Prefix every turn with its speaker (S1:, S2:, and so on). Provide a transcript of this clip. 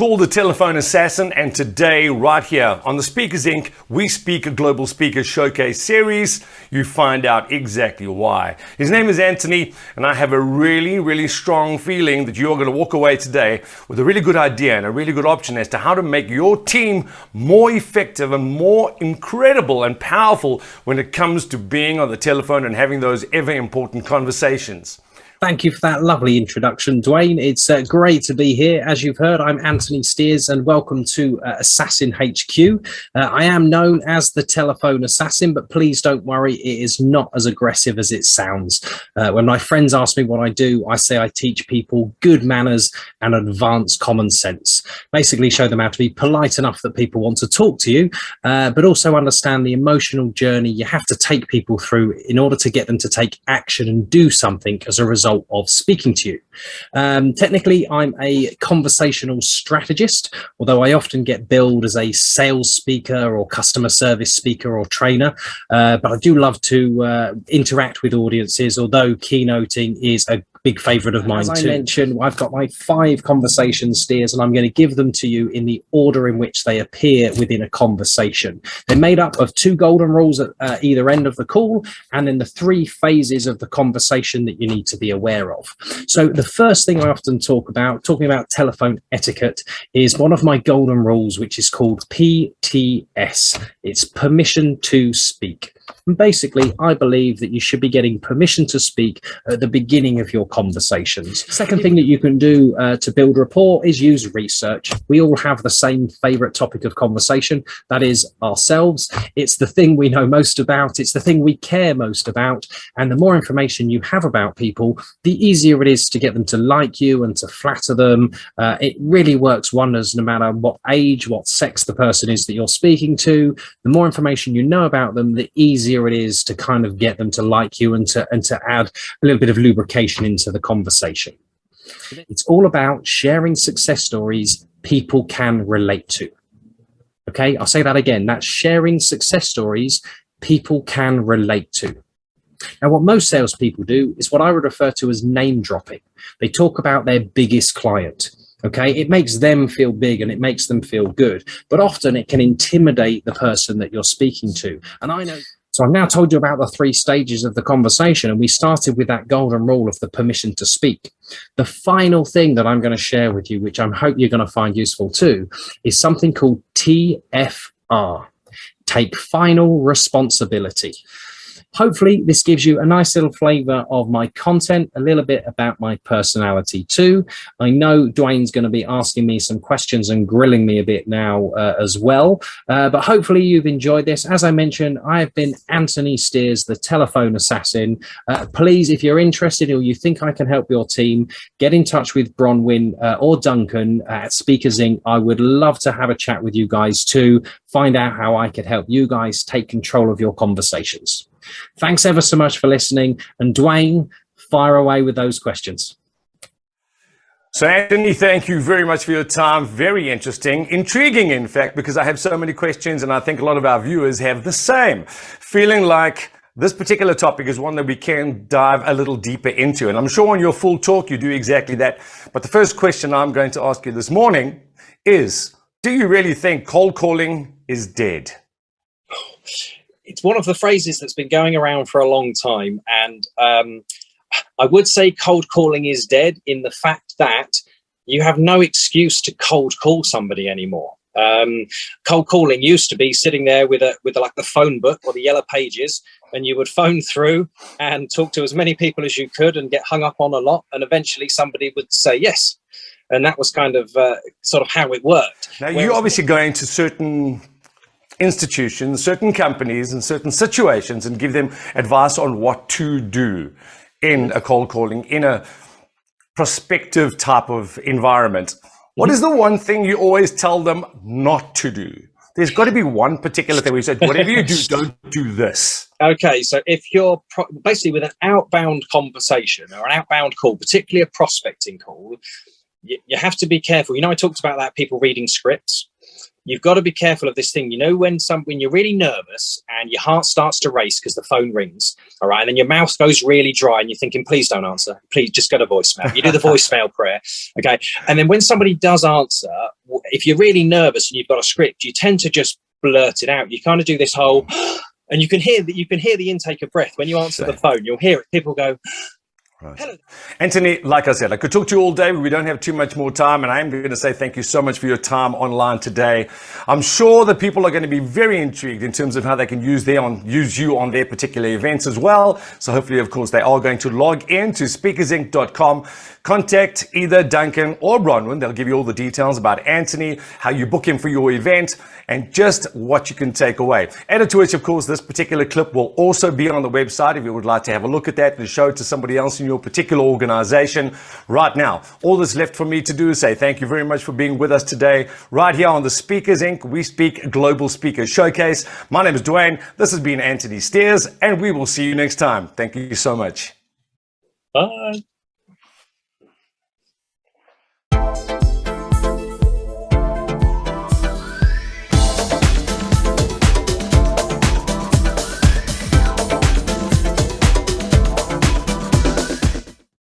S1: called The Telephone Assassin, and today, right here on the Speakers Inc., We Speak, a Global Speakers Showcase series, you find out exactly why. His name is Anthony, and I have a really strong feeling that you're going to walk away today with a really good idea and a really good option as to how to make your team more effective and more incredible and powerful when it comes to being on the telephone and having those ever important conversations.
S2: Thank you for that lovely introduction, Dwayne. It's great to be here. As you've heard, I'm Anthony Steers, and welcome to Assassin HQ. I am known as the Telephone Assassin, but please don't worry, it is not as aggressive as it sounds. When my friends ask me what I do, I say I teach people good manners and advanced common sense. Basically show them how to be polite enough that people want to talk to you, but also understand the emotional journey you have to take people through in order to get them to take action and do something as a result of speaking to you. Technically, I'm a conversational strategist, although I often get billed as a sales speaker or customer service speaker or trainer, but I do love to interact with audiences, although keynoting is a big favorite of mine too. As I mentioned, I've got my 5 conversation steers, and I'm going to give them to you in the order in which they appear within a conversation. They're made up of 2 golden rules at either end of the call, and then the 3 phases of the conversation that you need to be aware of. So the first thing I often talking about telephone etiquette, is one of my golden rules, which is called PTS. It's permission to speak. And basically, I believe that you should be getting permission to speak at the beginning of your conversations. Second thing that you can do to build rapport is use research. We all have the same favorite topic of conversation, that is ourselves. It's the thing we know most about. It's the thing we care most about. And the more information you have about people, the easier it is to get them to like you and to flatter them. It really works wonders no matter what age, what sex the person is that you're speaking to. The more information you know about them, the easier it is to kind of get them to like you and to add a little bit of lubrication into the conversation. It's all about sharing success stories people can relate to. Okay, I'll say that again. That's sharing success stories people can relate to. Now, what most salespeople do is what I would refer to as name dropping. They talk about their biggest client. Okay, it makes them feel big and it makes them feel good, but often it can intimidate the person that you're speaking to. And I know. So I've now told you about the 3 stages of the conversation, and we started with that golden rule of the permission to speak. The final thing that I'm going to share with you, which I hope you're going to find useful too, is something called TFR. Take final responsibility. Hopefully this gives you a nice little flavor of my content, a little bit about my personality too. I know Dwayne's going to be asking me some questions and grilling me a bit now as well, but hopefully you've enjoyed this. As I mentioned, I have been Anthony Steers, the Telephone Assassin. Please, if you're interested or you think I can help your team, get in touch with Bronwyn or Duncan at Speakers Inc. I would love to have a chat with you guys too, find out how I could help you guys take control of your conversations. Thanks ever so much for listening. And Dwayne, fire away with those questions.
S1: So Anthony, thank you very much for your time. Very interesting, intriguing, in fact, because I have so many questions and I think a lot of our viewers have the same, feeling like this particular topic is one that we can dive a little deeper into. And I'm sure on your full talk, you do exactly that. But the first question I'm going to ask you this morning is, do you really think cold calling is dead?
S3: It's one of the phrases that's been going around for a long time. And I would say cold calling is dead in the fact that you have no excuse to cold call somebody anymore. Cold calling used to be sitting there with like the phone book or the yellow pages, and you would phone through and talk to as many people as you could and get hung up on a lot. And eventually somebody would say yes. And that was kind of sort of how it worked.
S1: Now, you obviously go into certain institutions, certain companies, and certain situations and give them advice on what to do in a cold calling, in a prospective type of environment. What is the one thing you always tell them not to do? There's got to be one particular thing where you said, whatever you do, don't do this.
S3: Okay, so if you're basically with an outbound conversation or an outbound call, particularly a prospecting call, you have to be careful. I talked about that, people reading scripts. You've got to be careful of this thing. When you're really nervous and your heart starts to race because the phone rings, all right, and then your mouth goes really dry and you're thinking, please don't answer. Please just go to voicemail. You do the voicemail prayer, okay? And then when somebody does answer, if you're really nervous and you've got a script, you tend to just blurt it out. You kind of do this whole, and you can hear the intake of breath when you answer the phone. You'll hear it. People go,
S1: right. Hello. Anthony, like I said, I could talk to you all day, but we don't have too much more time. And I am going to say thank you so much for your time online today. I'm sure that people are going to be very intrigued in terms of how they can use you on their particular events as well. So hopefully, of course, they are going to log in to speakersinc.com. Contact either Duncan or Bronwyn. They'll give you all the details about Anthony, how you book him for your event, and just what you can take away. Added to which, of course, this particular clip will also be on the website if you would like to have a look at that and show it to somebody else in your particular organization. Right now, all that's left for me to do is say thank you very much for being with us today. Right here on the Speakers Inc. We Speak Global Speaker Showcase. My name is Dwayne. This has been Anthony Steers, and we will see you next time. Thank you so much.
S3: bye.